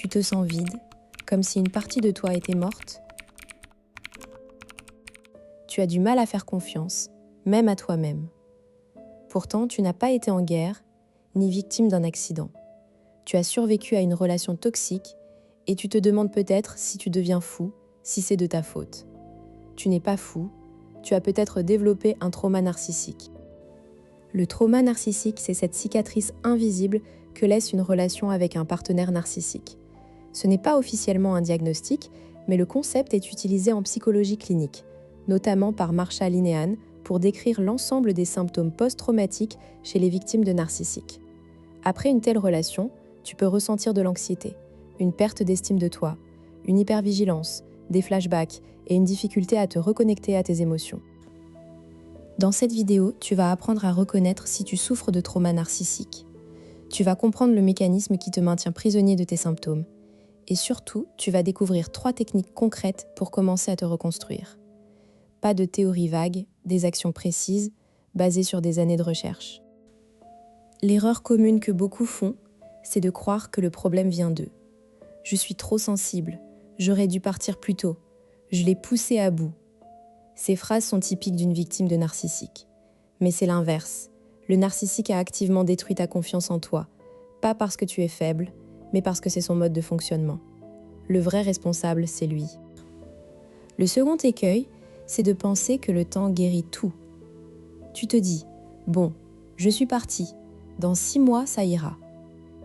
Tu te sens vide, comme si une partie de toi était morte. Tu as du mal à faire confiance, même à toi-même. Pourtant, tu n'as pas été en guerre, ni victime d'un accident. Tu as survécu à une relation toxique et tu te demandes peut-être si tu deviens fou, si c'est de ta faute. Tu n'es pas fou, tu as peut-être développé un trauma narcissique. Le trauma narcissique, c'est cette cicatrice invisible que laisse une relation avec un partenaire narcissique. Ce n'est pas officiellement un diagnostic, mais le concept est utilisé en psychologie clinique, notamment par Marsha Linehan, pour décrire l'ensemble des symptômes post-traumatiques chez les victimes de narcissiques. Après une telle relation, tu peux ressentir de l'anxiété, une perte d'estime de toi, une hypervigilance, des flashbacks et une difficulté à te reconnecter à tes émotions. Dans cette vidéo, tu vas apprendre à reconnaître si tu souffres de trauma narcissique. Tu vas comprendre le mécanisme qui te maintient prisonnier de tes symptômes. Et surtout, tu vas découvrir 3 techniques concrètes pour commencer à te reconstruire. Pas de théories vagues, des actions précises, basées sur des années de recherche. L'erreur commune que beaucoup font, c'est de croire que le problème vient d'eux. Je suis trop sensible, j'aurais dû partir plus tôt, je l'ai poussé à bout. Ces phrases sont typiques d'une victime de narcissique. Mais c'est l'inverse. Le narcissique a activement détruit ta confiance en toi, pas parce que tu es faible, mais parce que c'est son mode de fonctionnement. Le vrai responsable, c'est lui. Le second écueil, c'est de penser que le temps guérit tout. Tu te dis, bon, je suis partie, dans 6 mois, ça ira.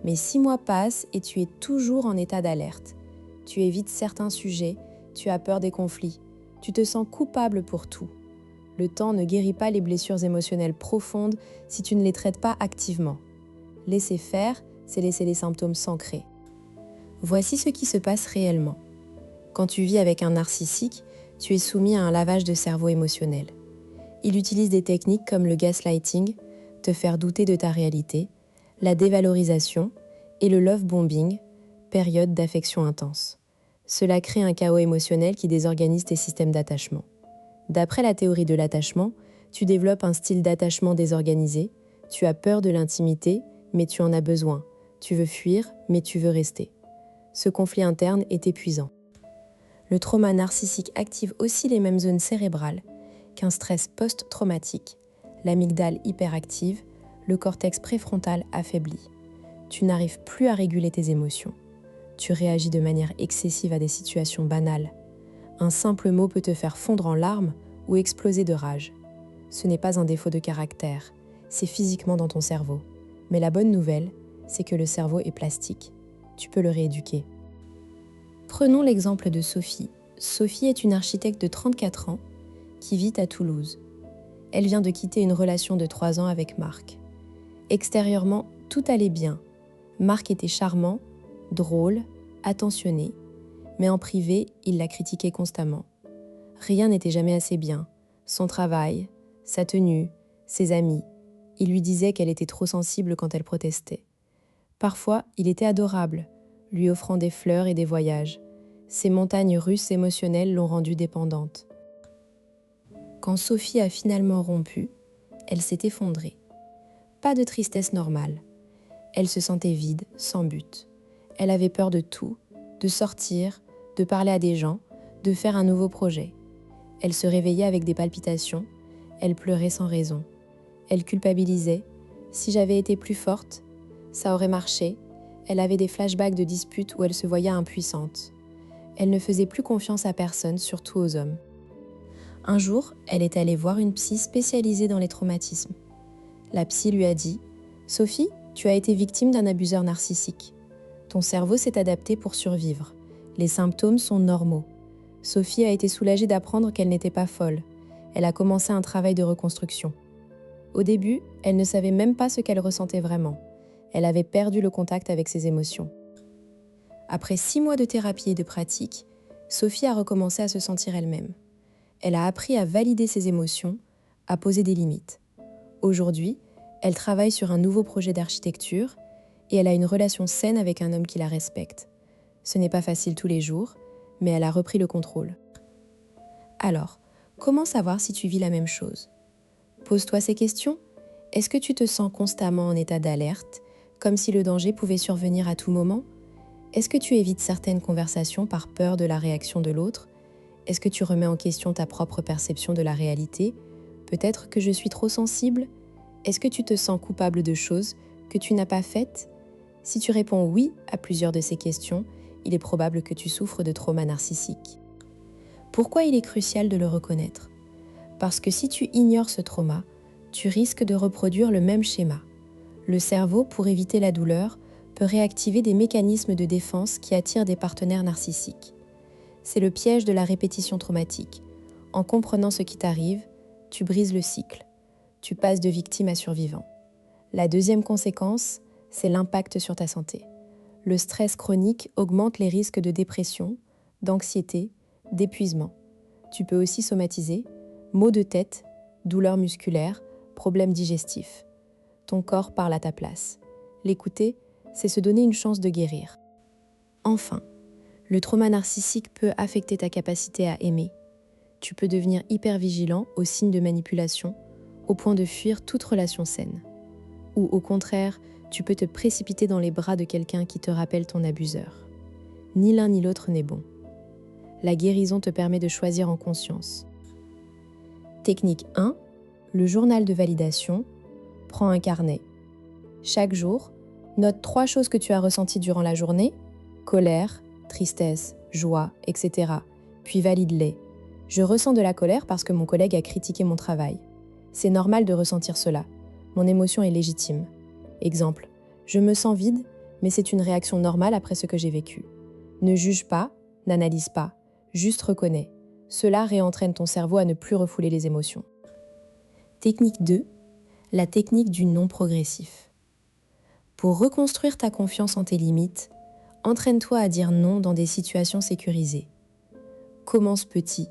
Mais 6 mois passent et tu es toujours en état d'alerte. Tu évites certains sujets, tu as peur des conflits, tu te sens coupable pour tout. Le temps ne guérit pas les blessures émotionnelles profondes si tu ne les traites pas activement. Laisser faire, c'est laisser les symptômes s'ancrer. Voici ce qui se passe réellement. Quand tu vis avec un narcissique, tu es soumis à un lavage de cerveau émotionnel. Il utilise des techniques comme le gaslighting, te faire douter de ta réalité, la dévalorisation et le love bombing, période d'affection intense. Cela crée un chaos émotionnel qui désorganise tes systèmes d'attachement. D'après la théorie de l'attachement, tu développes un style d'attachement désorganisé, tu as peur de l'intimité, mais tu en as besoin, tu veux fuir, mais tu veux rester. Ce conflit interne est épuisant. Le trauma narcissique active aussi les mêmes zones cérébrales qu'un stress post-traumatique, l'amygdale hyperactive, le cortex préfrontal affaibli. Tu n'arrives plus à réguler tes émotions. Tu réagis de manière excessive à des situations banales. Un simple mot peut te faire fondre en larmes ou exploser de rage. Ce n'est pas un défaut de caractère, c'est physiquement dans ton cerveau. Mais la bonne nouvelle, c'est que le cerveau est plastique. Tu peux le rééduquer. Prenons l'exemple de Sophie. Sophie est une architecte de 34 ans qui vit à Toulouse. Elle vient de quitter une relation de 3 ans avec Marc. Extérieurement, tout allait bien. Marc était charmant, drôle, attentionné, mais en privé, il la critiquait constamment. Rien n'était jamais assez bien. Son travail, sa tenue, ses amis. Il lui disait qu'elle était trop sensible quand elle protestait. Parfois, il était adorable, lui offrant des fleurs et des voyages. Ces montagnes russes émotionnelles l'ont rendue dépendante. Quand Sophie a finalement rompu, elle s'est effondrée. Pas de tristesse normale. Elle se sentait vide, sans but. Elle avait peur de tout, de sortir, de parler à des gens, de faire un nouveau projet. Elle se réveillait avec des palpitations, elle pleurait sans raison. Elle culpabilisait. Si j'avais été plus forte, ça aurait marché. Elle avait des flashbacks de disputes où elle se voyait impuissante. Elle ne faisait plus confiance à personne, surtout aux hommes. Un jour, elle est allée voir une psy spécialisée dans les traumatismes. La psy lui a dit « Sophie, tu as été victime d'un abuseur narcissique. Ton cerveau s'est adapté pour survivre. Les symptômes sont normaux. » Sophie a été soulagée d'apprendre qu'elle n'était pas folle. Elle a commencé un travail de reconstruction. Au début, elle ne savait même pas ce qu'elle ressentait vraiment. Elle avait perdu le contact avec ses émotions. Après 6 mois de thérapie et de pratique, Sophie a recommencé à se sentir elle-même. Elle a appris à valider ses émotions, à poser des limites. Aujourd'hui, elle travaille sur un nouveau projet d'architecture et elle a une relation saine avec un homme qui la respecte. Ce n'est pas facile tous les jours, mais elle a repris le contrôle. Alors, comment savoir si tu vis la même chose ? Pose-toi ces questions. Est-ce que tu te sens constamment en état d'alerte, comme si le danger pouvait survenir à tout moment ? Est-ce que tu évites certaines conversations par peur de la réaction de l'autre? Est-ce que tu remets en question ta propre perception de la réalité? Peut-être que je suis trop sensible? Est-ce que tu te sens coupable de choses que tu n'as pas faites? Si tu réponds oui à plusieurs de ces questions, il est probable que tu souffres de trauma narcissique. Pourquoi il est crucial de le reconnaître? Parce que si tu ignores ce trauma, tu risques de reproduire le même schéma. Le cerveau, pour éviter la douleur, peut réactiver des mécanismes de défense qui attirent des partenaires narcissiques. C'est le piège de la répétition traumatique. En comprenant ce qui t'arrive, tu brises le cycle. Tu passes de victime à survivant. La deuxième conséquence, c'est l'impact sur ta santé. Le stress chronique augmente les risques de dépression, d'anxiété, d'épuisement. Tu peux aussi somatiser, maux de tête, douleurs musculaires, problèmes digestifs. Ton corps parle à ta place. L'écouter, c'est se donner une chance de guérir. Enfin, le trauma narcissique peut affecter ta capacité à aimer. Tu peux devenir hyper vigilant aux signes de manipulation, au point de fuir toute relation saine. Ou au contraire, tu peux te précipiter dans les bras de quelqu'un qui te rappelle ton abuseur. Ni l'un ni l'autre n'est bon. La guérison te permet de choisir en conscience. Technique 1, le journal de validation. Prends un carnet. Chaque jour, note 3 choses que tu as ressenties durant la journée, colère, tristesse, joie, etc. Puis valide-les. Je ressens de la colère parce que mon collègue a critiqué mon travail. C'est normal de ressentir cela. Mon émotion est légitime. Exemple, je me sens vide, mais c'est une réaction normale après ce que j'ai vécu. Ne juge pas, n'analyse pas, juste reconnais. Cela réentraîne ton cerveau à ne plus refouler les émotions. Technique 2, la technique du non progressif. Pour reconstruire ta confiance en tes limites, entraîne-toi à dire non dans des situations sécurisées. Commence petit.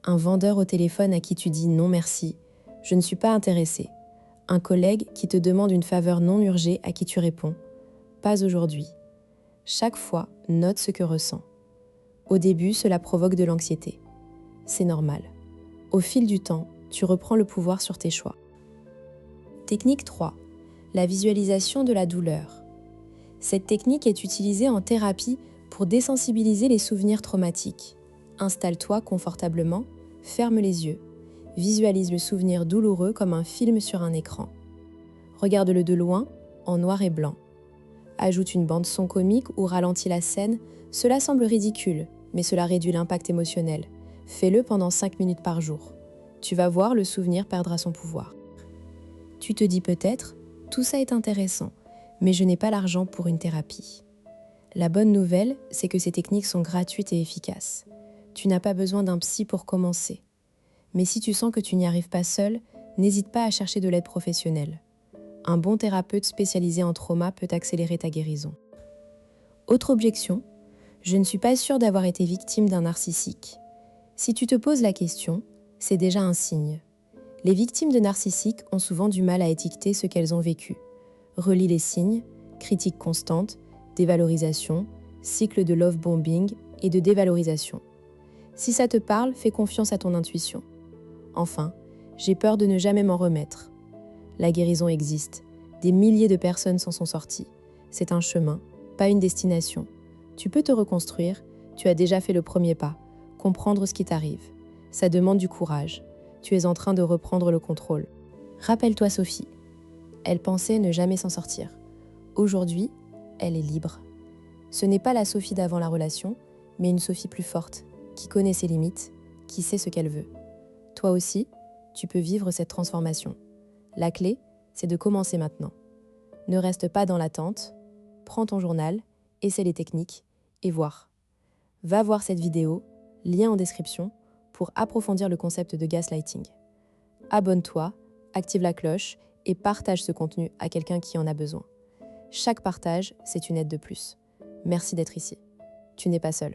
Un vendeur au téléphone à qui tu dis non merci, je ne suis pas intéressé. Un collègue qui te demande une faveur non urgée à qui tu réponds, pas aujourd'hui. Chaque fois, note ce que ressens. Au début, cela provoque de l'anxiété. C'est normal. Au fil du temps, tu reprends le pouvoir sur tes choix. Technique 3. La visualisation de la douleur. Cette technique est utilisée en thérapie pour désensibiliser les souvenirs traumatiques. Installe-toi confortablement, ferme les yeux. Visualise le souvenir douloureux comme un film sur un écran. Regarde-le de loin, en noir et blanc. Ajoute une bande-son comique ou ralentis la scène. Cela semble ridicule, mais cela réduit l'impact émotionnel. Fais-le pendant 5 minutes par jour. Tu vas voir, le souvenir perdra son pouvoir. Tu te dis peut-être, tout ça est intéressant, mais je n'ai pas l'argent pour une thérapie. La bonne nouvelle, c'est que ces techniques sont gratuites et efficaces. Tu n'as pas besoin d'un psy pour commencer. Mais si tu sens que tu n'y arrives pas seul, n'hésite pas à chercher de l'aide professionnelle. Un bon thérapeute spécialisé en trauma peut accélérer ta guérison. Autre objection, je ne suis pas sûre d'avoir été victime d'un narcissique. Si tu te poses la question, c'est déjà un signe. Les victimes de narcissiques ont souvent du mal à étiqueter ce qu'elles ont vécu. Relis les signes, critiques constantes, dévalorisation, cycle de love bombing et de dévalorisation. Si ça te parle, fais confiance à ton intuition. Enfin, j'ai peur de ne jamais m'en remettre. La guérison existe. Des milliers de personnes s'en sont sorties. C'est un chemin, pas une destination. Tu peux te reconstruire, tu as déjà fait le premier pas. Comprendre ce qui t'arrive. Ça demande du courage. Tu es en train de reprendre le contrôle. Rappelle-toi Sophie. Elle pensait ne jamais s'en sortir. Aujourd'hui, elle est libre. Ce n'est pas la Sophie d'avant la relation, mais une Sophie plus forte, qui connaît ses limites, qui sait ce qu'elle veut. Toi aussi, tu peux vivre cette transformation. La clé, c'est de commencer maintenant. Ne reste pas dans l'attente, prends ton journal, essaie les techniques et voir. Va voir cette vidéo, lien en description, pour approfondir le concept de gaslighting. Abonne-toi, active la cloche et partage ce contenu à quelqu'un qui en a besoin. Chaque partage, c'est une aide de plus. Merci d'être ici. Tu n'es pas seul.